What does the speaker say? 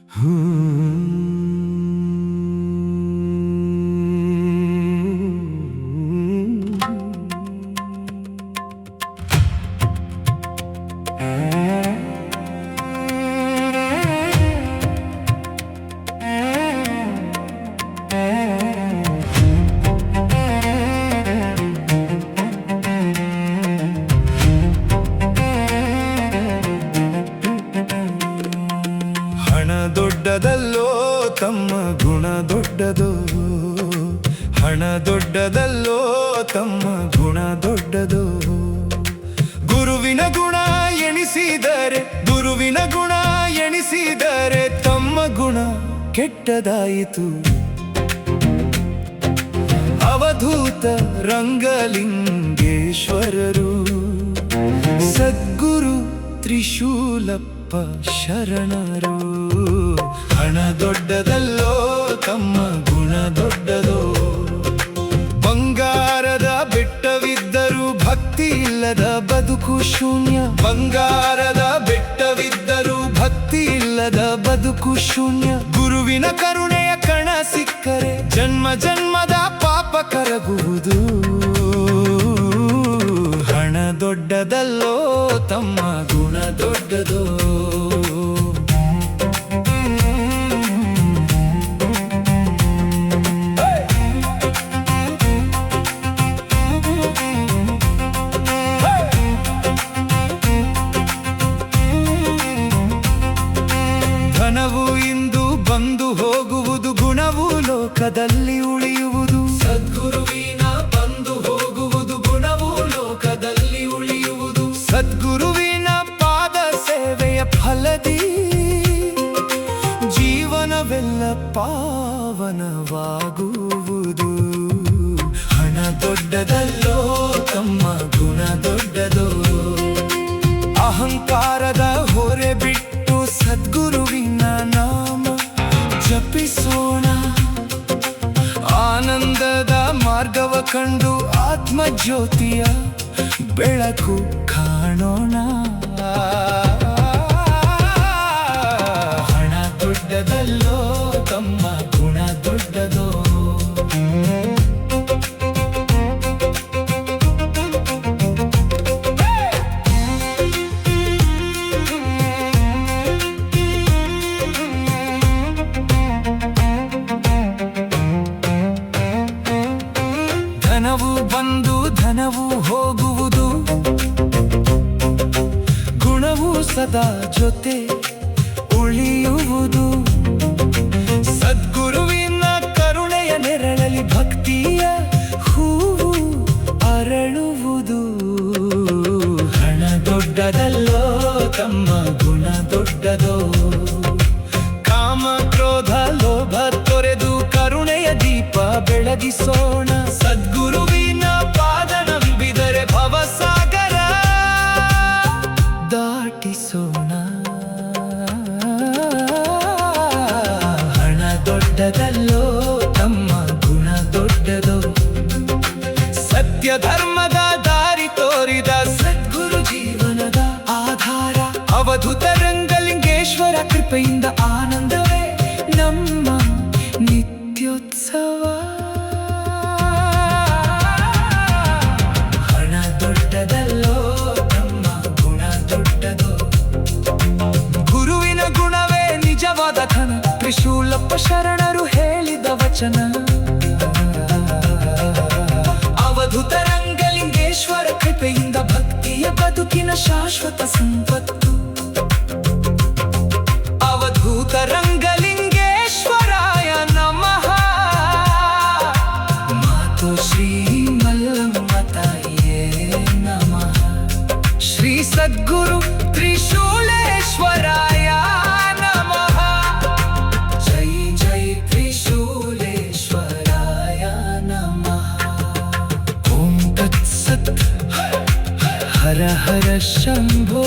ಹಣ ದೊಡ್ಡದಲ್ಲೋ ತಮ್ಮ ಗುಣ ದೊಡ್ಡದೋ, ಹಣ ದೊಡ್ಡದಲ್ಲೋ ತಮ್ಮ ಗುಣ ದೊಡ್ಡದೋ. ಗುರುವಿನ ಗುಣ ಎಣಿಸಿದರೆ, ಗುರುವಿನ ಗುಣ ಎಣಿಸಿದರೆ ತಮ್ಮ ಗುಣ ಕೆಟ್ಟದಾಯಿತು. ಅವಧೂತ ರಂಗಲಿಂಗೇಶ್ವರರು ಸದ್ಗುರು ತ್ರಿಶೂಲಪ್ಪ ಶರಣರು. ಹಣ ದೊಡ್ಡದಲ್ಲೋ ತಮ್ಮ ಗುಣ ದೊಡ್ಡದೋ. ಬಂಗಾರದ ಬೆಟ್ಟವಿದ್ದರೂ ಭಕ್ತಿ ಇಲ್ಲದ ಬದುಕು ಶೂನ್ಯ. ಬಂಗಾರದ ಬೆಟ್ಟವಿದ್ದರೂ ಭಕ್ತಿ ಇಲ್ಲದ ಬದುಕು ಶೂನ್ಯ. ಗುರುವಿನ ಕರುಣೆಯ ಕಣ ಸಿಕ್ಕರೆ ಜನ್ಮ ಜನ್ಮದ ಪಾಪ ಕರಗುವುದು. ಹಣ ದೊಡ್ಡದಲ್ಲೋ ತಮ್ಮ ಗುಣ ದೊಡ್ಡದೋ. ಧನವು ಇಂದು ಬಂದು ಹೋಗುವುದು, ಗುಣವು ಲೋಕದಲ್ಲಿ ಉಳಿಯುವುದು. ಸದ್ಗುರುವಿನ ಬಂದು ಹೋಗುವುದು, ಗುಣವು ಲೋಕದಲ್ಲಿ ಉಳಿಯುವುದು. ಸದ್ಗುರುವಿನ ಪಾದ ಸೇವೆಯ ಫಲದಿ ಜೀವನವೆಲ್ಲ ಪಾವನವಾಗುವುದು. ಹಣ ದೊಡ್ಡದಲ್ಲೋ ತಮ್ಮ ಗುಣ ದೊಡ್ಡದೋ. ಅಹಂಕಾರದ ಹೊರೆ ಬಿಟ್ಟು ಸದ್ಗುರುವಿನ ನಾಮ ಜಪಿಸೋಣ. ಆನಂದದ ಮಾರ್ಗವ ಕಂಡು ಆತ್ಮಜ್ಯೋತಿಯ ಬೆಳಕು ಕಾಣೋಣ. ಹಣ ದೊಡ್ಡದಲ್ಲೋ ತಮ್ಮ ಗುಣ ದೊಡ್ಡದೋ. ಧನವು ಬಂದು ಧನವು ಹೋಗುವುದು, ಗುಣವು ಸದಾ ಜೊತೆ ಉಳಿಯುವುದು. ಸದ್ಗುರುವಿನ ಕರುಣೆಯ ನೆರಳಲ್ಲಿ ಭಕ್ತಿಯ ಹೂವು ಅರಳುವುದು. ಹಣ ದೊಡ್ಡದಲ್ಲೋ ತಮ್ಮ ಗುಣ ದೊಡ್ಡದೋ. ಕಾಮ ಕ್ರೋಧ ಲೋಭ ತೊರೆದು ಕರುಣೆಯ ದೀಪ ಬೆಳಗಿಸೋಣ. ಸದ್ಗುರುವಿನ ಪಾದ ನಂಬಿದರೆ ಭವಸಾಗರ ದಾಟಿಸೋಣ. ಹಣ ದೊಡ್ಡದಲ್ಲೋ ತಮ್ಮ ಗುಣ ದೊಡ್ಡದೋ. ಸತ್ಯ ಧರ್ಮದ ದಾರಿ ತೋರಿದ ಸದ್ಗುರು ಜೀವನದ ಆಧಾರ. ಅವಧೂತ ರಂಗಲಿಂಗೇಶ್ವರ ಕೃಪೆಯಿಂದ ಆನಂದವೇ ನಮ್ಮ ನಿತ್ಯೋತ್ಸವ. ಹಣ ದೊಡ್ಡದಲ್ಲೋ ತಮ್ಮ ಗುಣ ದೊಡ್ಡದೋ. ಗುರುವಿನ ಗುಣವೇ ನಿಜವಾದ ಧನ, ತ್ರಿಶೂಲಪ್ಪ ಶರಣರು ಹೇಳಿದ ವಚನ. ಅವಧೂತ ರಂಗಲಿಂಗೇಶ್ವರ ಕೃಪೆಯಿಂದ ಭಕ್ತಿಯ ಬದುಕಿನ ಶಾಶ್ವತ ಸಂಪತ್ತು. ಅವಧೂತ ರಂಗಲಿಂಗೇಶ್ವರಾಯ ನಮಃ. ಮಾತು ಶ್ರೀ ಮಲ್ಲಮ್ಮ ತಾಯಿಯೇ ನಮಃ. ಶ್ರೀ ಸದ್ಗುರು ತ್ರಿಶೂಲೇಶ್ವರಾಯ ನಮಃ. ಜೈ ಜೈ ತ್ರಿಶೂಲೇಶ್ವರಾಯ ನಮಃ. ಓಂ ತತ್ಸತ್. ಹರ ಹರ ಶಂಭೋ.